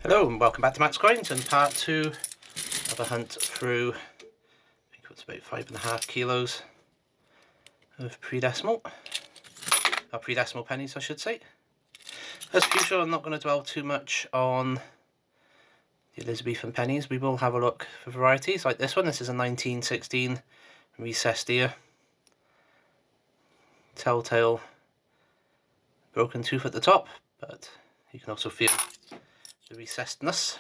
Hello and welcome back to Max Coins and part 2 of a hunt through, I think it's about 5.5 kilos of pre-decimal pennies I should say. As usual, I'm not going to dwell too much on the Elizabethan pennies. We will have a look for varieties like this one. This is a 1916 recessed ear, telltale broken tooth at the top, but you can also feel the recessedness.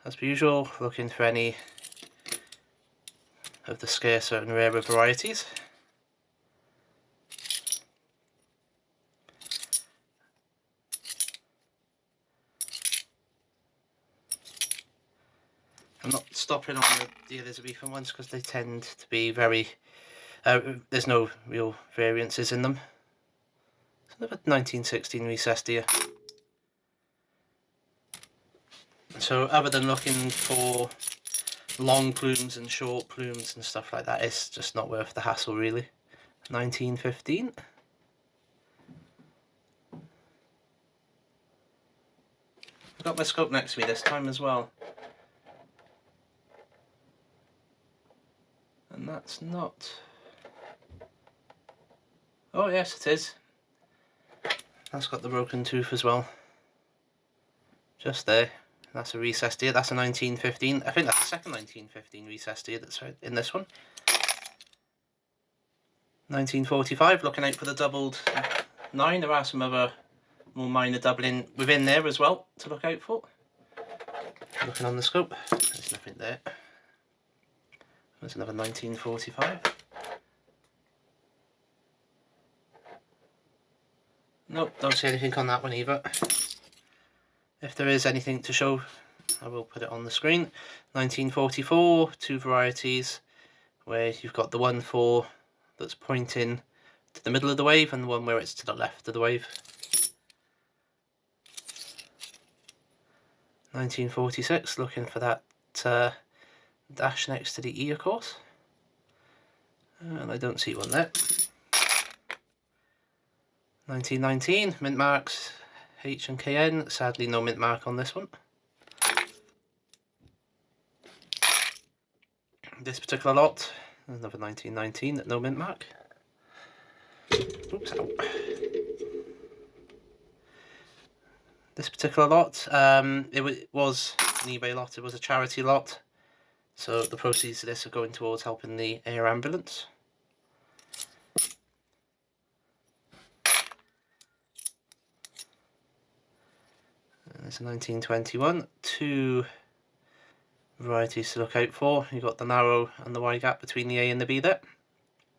As per usual, looking for any of the scarcer and rarer varieties. I'm not stopping on the Elizabethan ones because they tend to be very, there's no real variances in them. It's another 1916 recessed ear. So other than looking for long plumes and short plumes and stuff like that, it's just not worth the hassle really. 1915. I've got my scope next to me this time as well. And that's not... Oh yes it is. That's got the broken tooth as well. Just there. That's a recessed ear. That's a 1915. I think that's the second 1915 recessed ear that's in this one. 1945, looking out for the doubled 9. There are some other more minor doubling within there as well to look out for. Looking on the scope, there's nothing there. There's another 1945. Nope, don't see anything on that one either. If there is anything to show, I will put it on the screen. 1944, two varieties, where you've got the one that's pointing to the middle of the wave and the one where it's to the left of the wave. 1946, looking for that dash next to the E, of course. And I don't see one there. 1919, mint marks H and KN, sadly no mint mark on this one. This particular lot, another 1919, no mint mark. Oops, ow. This particular lot, it was an eBay lot, it was a charity lot, so the proceeds of this are going towards helping the air ambulance. There's a 1921, two varieties to look out for. You've got the narrow and the wide gap between the A and the B there.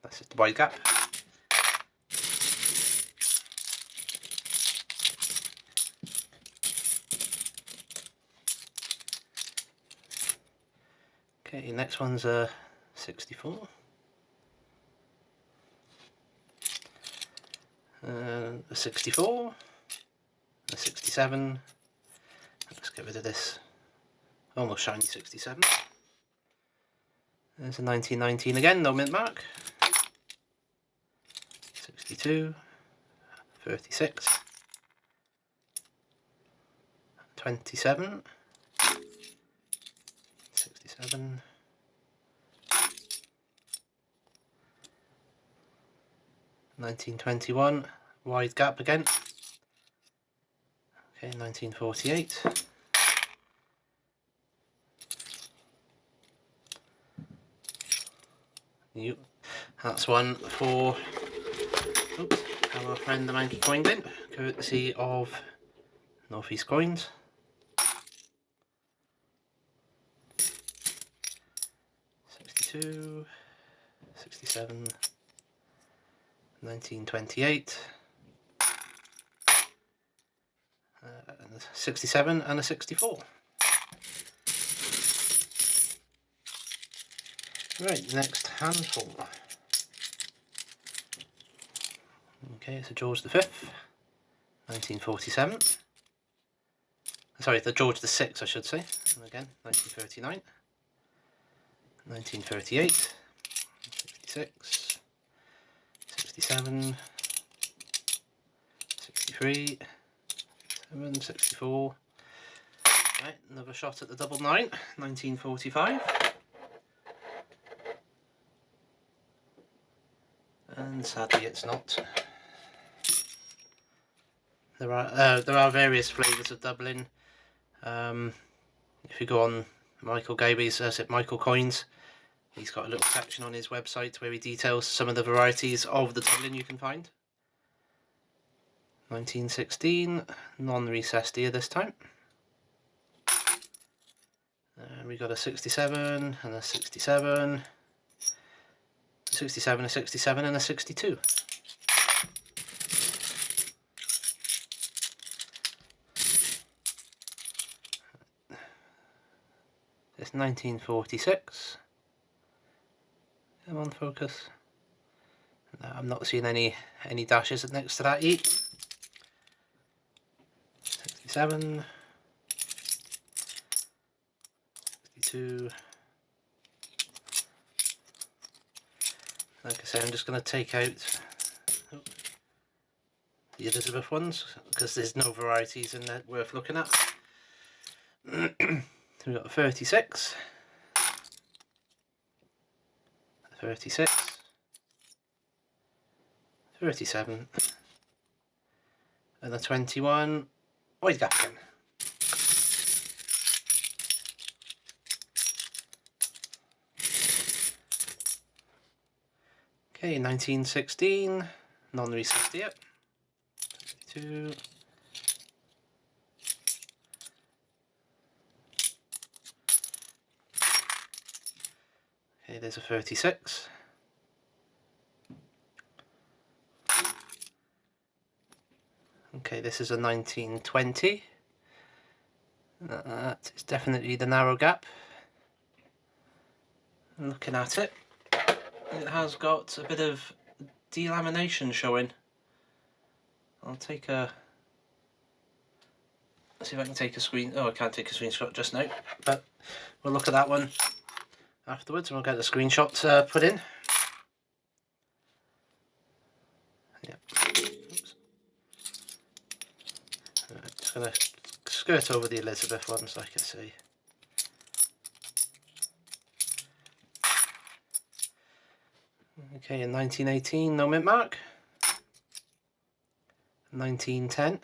That's just the wide gap. Okay, next one's a 64. A 64. A 67. Let's get rid of this almost shiny 67. There's a 1919 again, no mint mark. 62, 36, 27, 67, 1921, wide gap again. Okay, 1948. That's one for our friend the Manky Coin Bin, courtesy of Northeast Coins. '62, '67, 1928, and a 67 and a 64. Right, next handful. Okay, it's a George V, 1947. Sorry, the George VI, I should say. And again, 1939, 1938, 66, 67, 63, 67, 64. Right, another shot at the double 9, 1945. And sadly it's not. There are various flavours of doubling. If you go on Michael Gaby's, Michael Coins, he's got a little section on his website where he details some of the varieties of the doubling you can find. 1916, non-recessed ear this time. We got a 67 and a 67, 67, a 67 and a 62. It's 1946. Come on, focus. No, I'm not seeing any dashes next to that E. 67, 62. Like I say, I'm just going to take out the Elizabeth ones because there's no varieties in there worth looking at. So we've got a 36, 36, 37, and a 21. Wide gap again. Okay, 1916, non-recessed yet. 52. Okay, there's a 36. Okay, this is a 1920. That is definitely the narrow gap. Looking at it, it has got a bit of delamination showing. I'll take a... Let's see if I can take a screen... Oh, I can't take a screenshot just now, but we'll look at that one afterwards and we'll get the screenshot put in. Yeah. Oops. Just going to skirt over the Elizabeth ones, like I say. Okay, in 1918, no mint mark. 1910.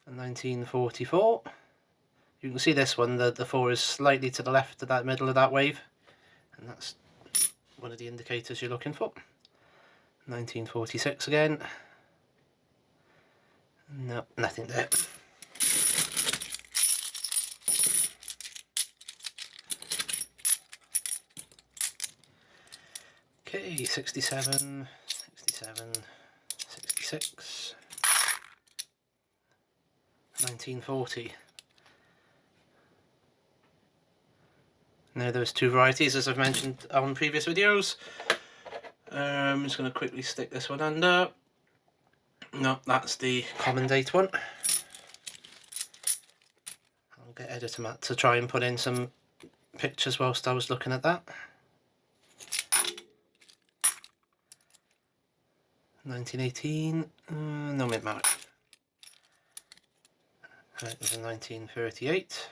And 1944. You can see this one, the 4 is slightly to the left of that middle of that wave. And that's one of the indicators you're looking for. 1946 again. No, nothing there. Okay, 67, 67, 66, 1940. Now there's 2 varieties as I've mentioned on previous videos. I'm just going to quickly stick this one under. No, that's the common date one. I'll get Editor Matt to try and put in some pictures whilst I was looking at that. 1918, no mint mark. Right, there's a 1938.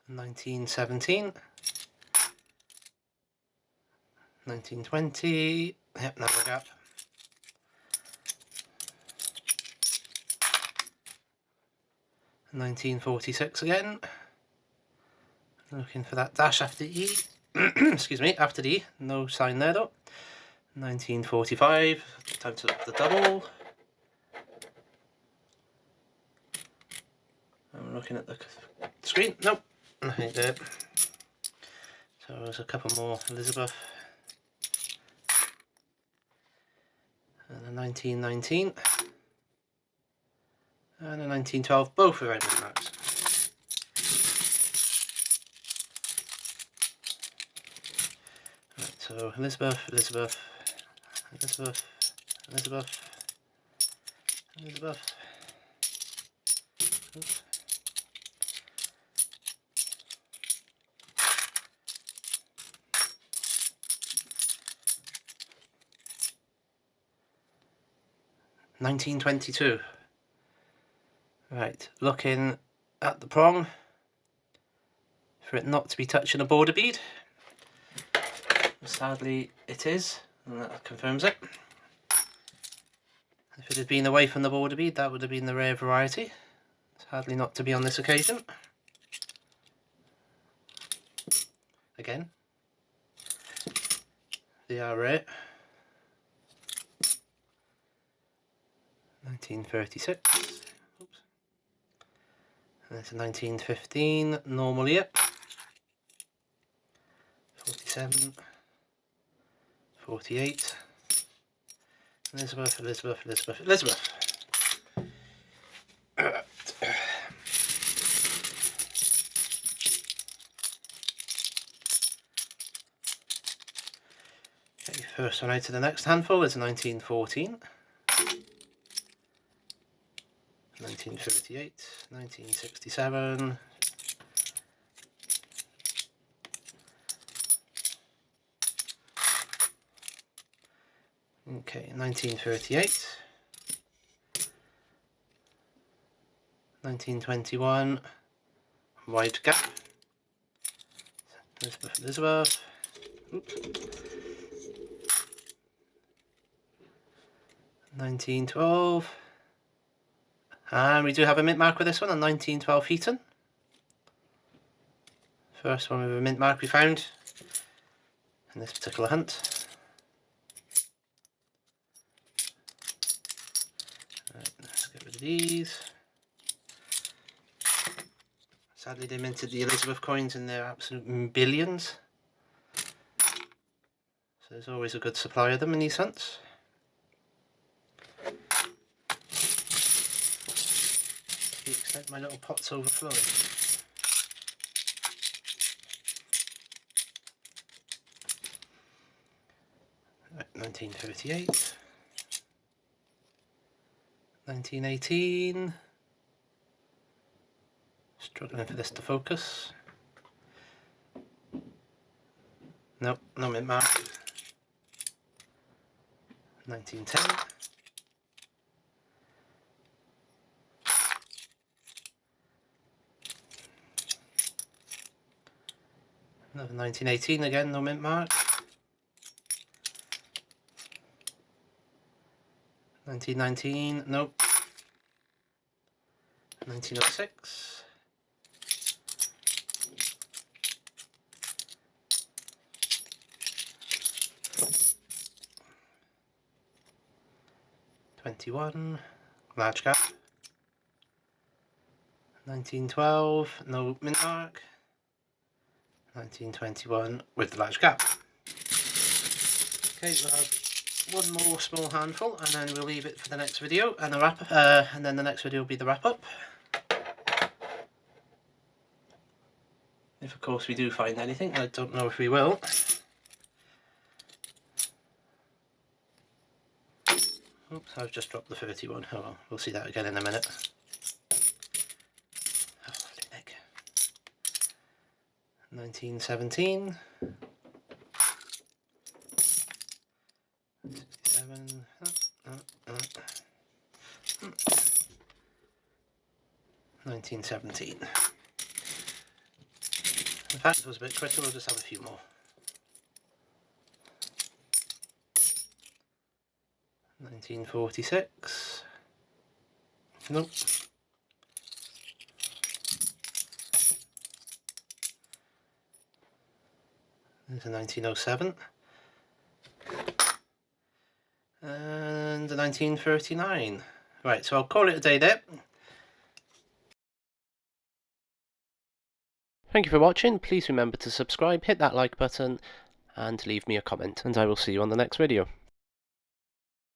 1917. 1920. Yep, narrow gap. And 1946 again. Looking for that dash after E. Excuse me, after the E. No sign there though. 1945. Time to look at the double. I'm looking at the screen. Nope, nothing there. So there's a couple more Elizabeth. And a 1919. And a 1912, both are red mint marks. Right, so Elizabeth, Elizabeth, Elizabeth, Elizabeth, Elizabeth. Oops. 1922. Right, looking at the prong for it not to be touching a border bead. Sadly it is, and that confirms it. If it had been away from the border bead, that would have been the rare variety. Sadly not to be on this occasion. Again, they are rare. 1936. Oops. And it's a 1915 normal ear. 47. 48. Elizabeth, Elizabeth, Elizabeth, Elizabeth. Okay, first one out to the next handful is 1914. 1938, 1967, okay, 1938, 1921, wide gap, Elizabeth, Elizabeth, oops. 1912, and we do have a mint mark with this one, a 1912 Heaton. First one with a mint mark we found in this particular hunt. Right, let's get rid of these. Sadly they minted the Elizabeth coins in their absolute billions. So there's always a good supply of them in these hunts. To the extent my little pot's overflowing. Right, 1938, 1918, struggling for this to focus. Nope, no mint mark. 1910. Another 1918 again, no mint mark. 1919, nope. 1906. 21, large gap. 1912, no mint mark. 1921 with the large gap. Okay, we'll have one more small handful and then we'll leave it for the next video and the wrap up, and then the next video will be the wrap up. If of course we do find anything, I don't know if we will. Oops, I've just dropped the 31. Oh well, we'll see that again in a minute. Oh, 1917. 67. 1917. In fact, it was a bit quicker, we'll just have a few more. 1946. Nope. There's a 1907. And a 1939. Right, so I'll call it a day there. Thank you for watching. Please remember to subscribe, hit that like button, and leave me a comment. And I will see you on the next video.